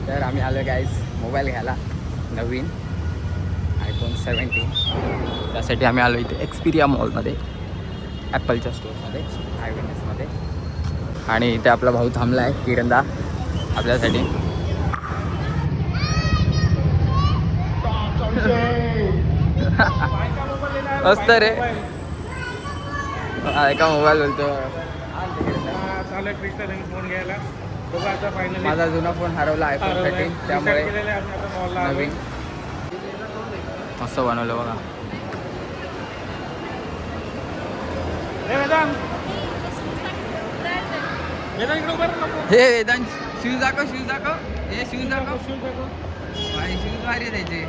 तर आम्ही आलो गाईज मोबाईल घ्यायला नवीन iPhone 17. त्यासाठी आम्ही आलो इथे एक्सपिरिया मॉलमध्ये, ॲपलच्या स्टोअरमध्ये, आयविनेसमध्ये. आणि इथे आपला भाऊ थांबला आहे किरंदा आपल्यासाठी. मस्त रे, ऐका मोबाईल बोलतो. माझा जुना फोन हरवला iPhone 13, त्यामुळे नवीन मस्त बनवलं बघा. हे वेदांत शूज दाखव, शूज दाखव, हे शूज दाखव, भाई शूज भारी द्यायचे.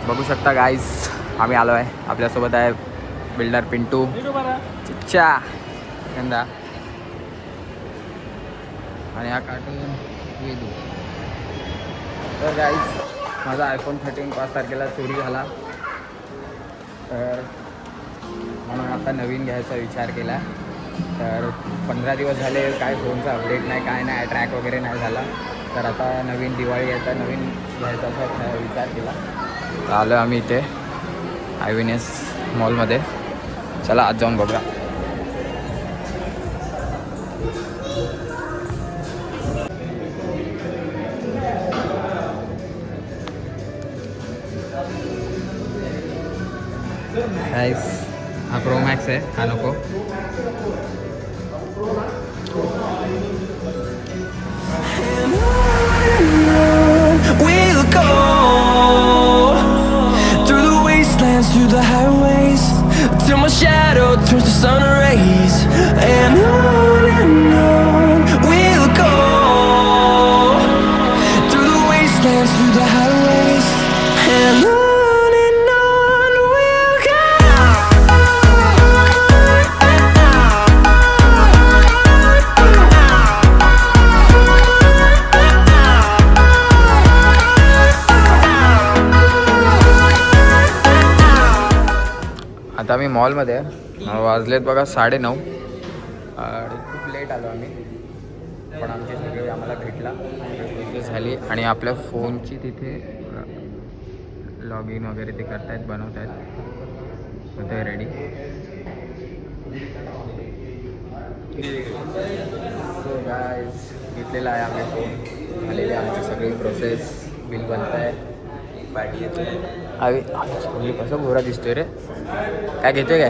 बघू शकता गाईज, आम्ही आलो आहे. आपल्यासोबत आहे बिल्डर पिंटू, चिच्चा, यंदा आणि हा कार्टून वेदू. तर गाईज माझा iPhone 13 5 तारखेला चोरी झाला, तर म्हणून आता नवीन घ्यायचा विचार केला. तर 15 दिवस झाले काय फोनचा अपडेट नाही, काय नाही, ट्रॅक वगैरे नाही झाला. तर आता नवीन दिवाळी आता नवीन घ्यायचा असा विचार केला. तर आलो आम्ही इथे आयविनेस मॉलमध्ये. चला आज जाऊन बघा. गाइस हा प्रो मॅक्स आहे, हा नको. We'll go through the wastelands, through the highways, till my shadow turns to sun rays. And on we'll go through the wastelands, through the highways, and on we'll go. आता मी मॉलमध्ये वाजलेत बघा 9:30 आणि खूप late आलो आम्ही. पण आमची सगळी आम्हाला भेटला, प्रोसेस झाली आणि आपल्या फोनची तिथे लॉग इन वगैरे ते करतायत, बनवत आहेत. होतं रेडी. सो गाईज घेतलेला आहे आम्ही फोन, झालेली आमची सगळी प्रोसेस, बिल बनत आहे, पार्टी येते. आम्ही कसं गोरा दिसतोय रे, काय घेतोय काय?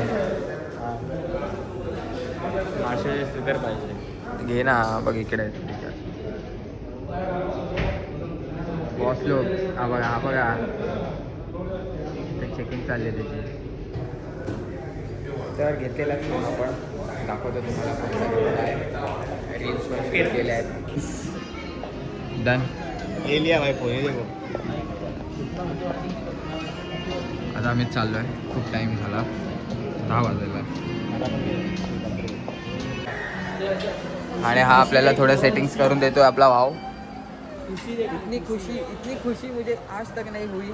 मासे शुगर पाहिजे, घे ना. बघ इकडे बॉस लोक, हा बघा, हा बघा, चेकिंग चालली आहे त्याची. तर घेतलेला फोन आपण दाखवतो तुम्हाला, फोन घेतला आहे, रील्स पण शूट केल्या आहेत. डन. एलिया भाई फोन देखो. आता आम्ही चाललो आहे, खूप टाईम झाला, 10 वाजलेला आहे. आणि हा आपल्याला थोडं सेटिंग्स करून देतोय आपला भाऊ. इतनी खुशी मुझे आज तक नाही हुई.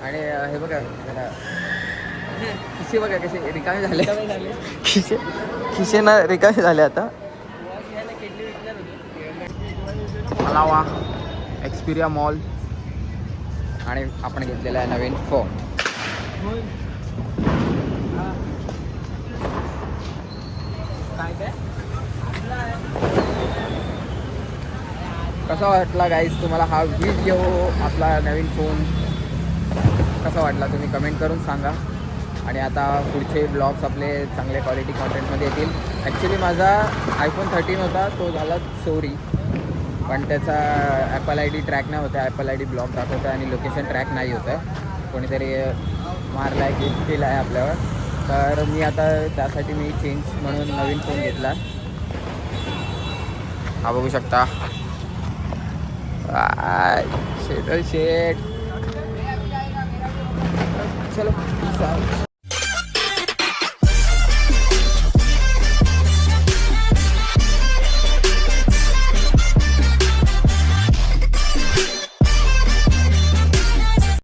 आणि हे बघा जरा खिसे बघा कसे रिकामे झाले, खिसे ना रिकामे झाले. आता मला वा एक्सपिरिया मॉल आणि आपण घेतलेला आहे नवीन फोन. कसा वाटला गाईज तुम्हाला हा व्हिडिओ, आपला नवीन फोन कसा वाटला तुम्ही कमेंट करून सांगा. आणि आता पुढचे ब्लॉग्स आपले चांगले क्वालिटी कॉन्टेंटमध्ये येतील. ॲक्च्युली माझा iPhone 13 होता, तो झाला चोरी, पण त्याचा ॲपल ID ट्रॅक नाही होता, ॲपल ID ब्लॉक दाखवतं आणि लोकेशन ट्रॅक नाही होतं आहे. कोणीतरी मारला आहे, गिफ्ट केला आहे आपल्यावर. तर मी आता त्यासाठी मी चेंज म्हणून नवीन फोन घेतला. हा बघू शकता, शेट. चलो.